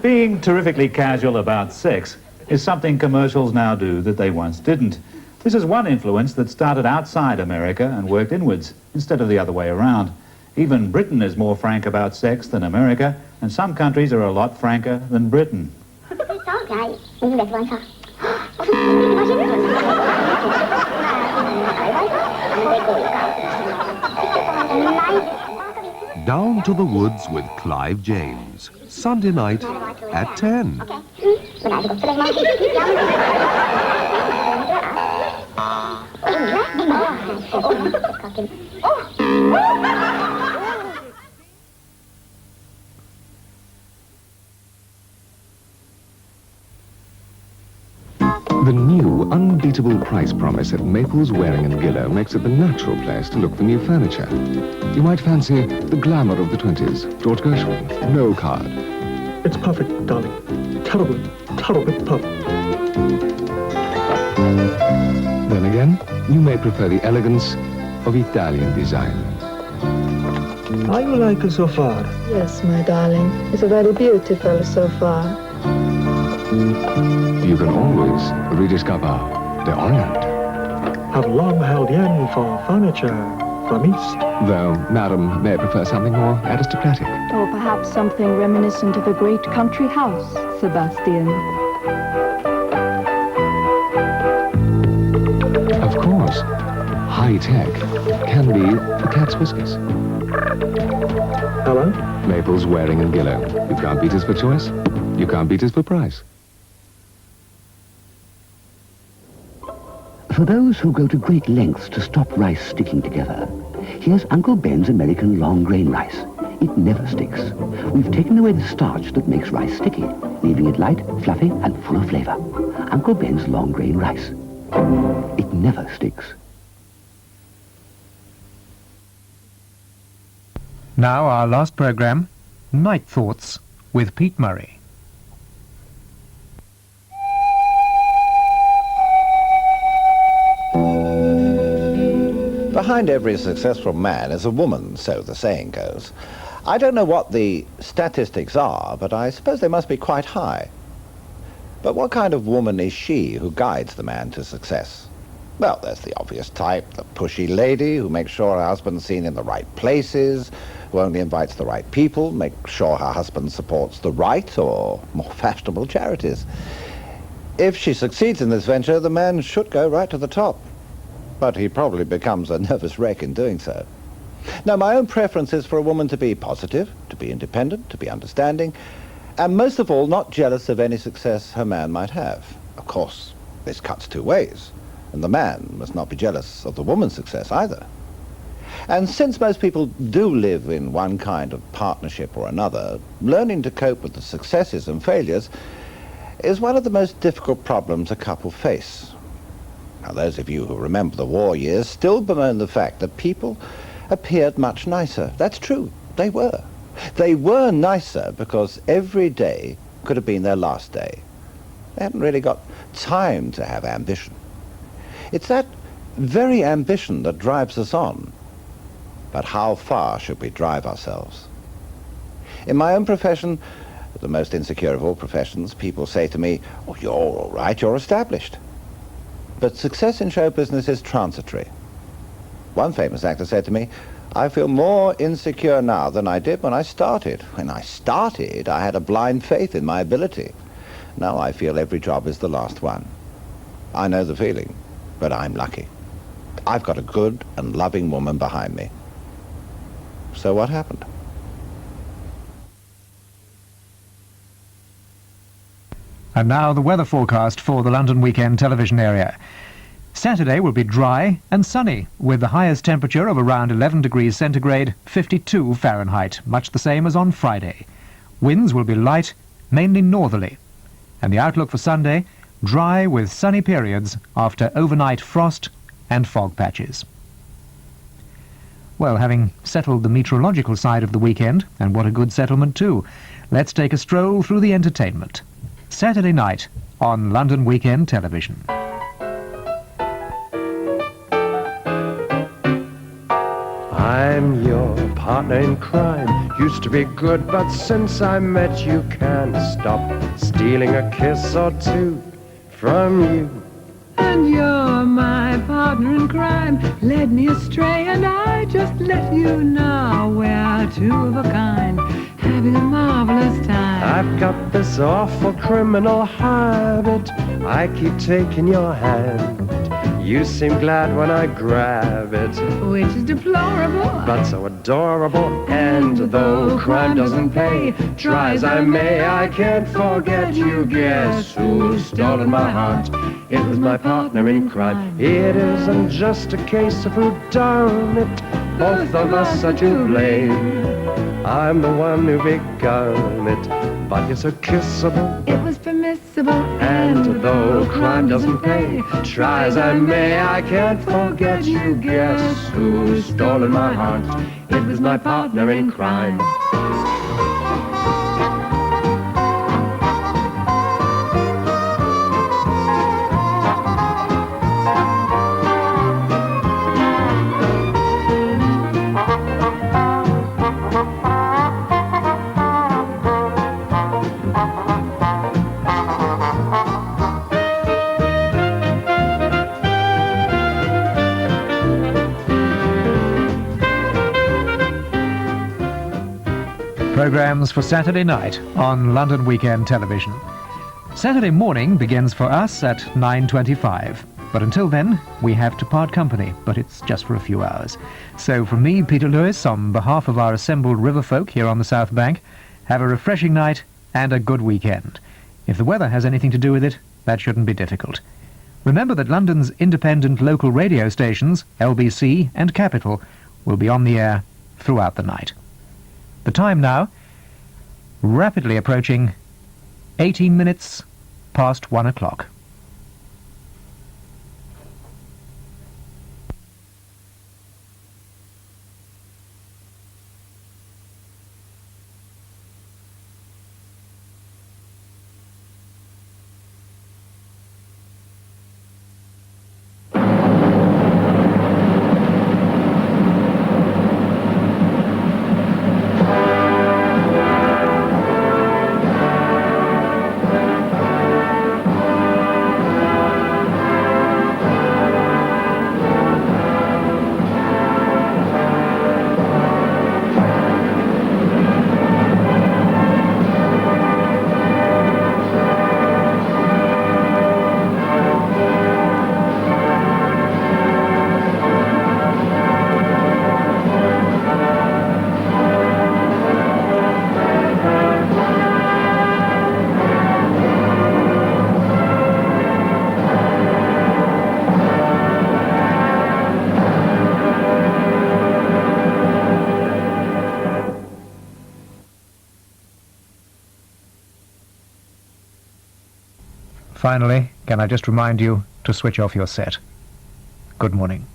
Being terrifically casual about sex is something commercials now do that they once didn't. This is one influence that started outside America and worked inwards, instead of the other way around. Even Britain is more frank about sex than America, and some countries are a lot franker than Britain. Down to the Woods with Clive James, Sunday night at 10. The new unbeatable price promise at Maples, Waring & Gillow makes it the natural place to look for new furniture. You might fancy the glamour of the 20s. George Gershwin, no card. It's perfect, darling. Terribly, terribly perfect. Then again, you may prefer the elegance of Italian design. Are you like a so far? Yes, my darling. It's a very beautiful so far. You can always rediscover the Orient. Have long held yen for furniture from East. Though Madam may prefer something more aristocratic. Or perhaps something reminiscent of a great country house, Sebastian. Of course, high tech can be for cat's whiskers. Hello? Maples, Waring & Gillow. You can't beat us for choice. You can't beat us for price. For those who go to great lengths to stop rice sticking together, here's Uncle Ben's American long grain rice. It never sticks. We've taken away the starch that makes rice sticky, leaving it light, fluffy, and full of flavor. Uncle Ben's long grain rice. It never sticks. Now our last programme, Night Thoughts with Pete Murray. Behind every successful man is a woman, so the saying goes. I don't know what the statistics are, but I suppose they must be quite high. But what kind of woman is she who guides the man to success? Well, there's the obvious type, the pushy lady who makes sure her husband's seen in the right places, who only invites the right people, makes sure her husband supports the right or more fashionable charities. If she succeeds in this venture, the man should go right to the top. But he probably becomes a nervous wreck in doing so. Now, my own preference is for a woman to be positive, to be independent, to be understanding, and most of all, not jealous of any success her man might have. Of course, this cuts two ways, and the man must not be jealous of the woman's success either. And since most people do live in one kind of partnership or another, learning to cope with the successes and failures is one of the most difficult problems a couple face. Now, those of you who remember the war years still bemoan the fact that people appeared much nicer. That's true, they were. They were nicer because every day could have been their last day. They hadn't really got time to have ambition. It's that very ambition that drives us on. But how far should we drive ourselves? In my own profession, the most insecure of all professions, people say to me, "Oh, you're all right, you're established." But success in show business is transitory. One famous actor said to me, "I feel more insecure now than I did when I started. When I started, I had a blind faith in my ability. Now I feel every job is the last one." I know the feeling, but I'm lucky. I've got a good and loving woman behind me. So what happened? And now the weather forecast for the London weekend television area. Saturday will be dry and sunny, with the highest temperature of around 11 degrees centigrade, 52 Fahrenheit, much the same as on Friday. Winds will be light, mainly northerly. And the outlook for Sunday, dry with sunny periods after overnight frost and fog patches. Well, having settled the meteorological side of the weekend, and what a good settlement too, let's take a stroll through the entertainment. Saturday night on London Weekend Television. I'm your partner in crime. Used to be good, but since I met you, can't stop stealing a kiss or two from you. And you're my partner in crime. Led me astray and I just let you know we're two of a kind, having a marvelous time. I've got this awful criminal habit. I keep taking your hand. You seem glad when I grab it, which is deplorable, but so adorable. And though crime doesn't pay, try as I may, I can't forget you. Guess who's stolen my heart? It was my partner in crime. It isn't just a case of who done it. Both of us are to blame. I'm the one who begun it, but you're so kissable. It was permissible. And though crime doesn't pay, try as I may, I can't forget you. Guess who's stolen my heart? It was my partner in crime. Programmes for Saturday night on London Weekend Television. Saturday morning begins for us at 9:25. But until then, we have to part company, but it's just for a few hours. So from me, Peter Lewis, on behalf of our assembled river folk here on the South Bank, have a refreshing night and a good weekend. If the weather has anything to do with it, that shouldn't be difficult. Remember that London's independent local radio stations, LBC and Capital, will be on the air throughout the night. The time now, rapidly approaching 18 minutes past 1 o'clock. Finally, can I just remind you to switch off your set. Good morning.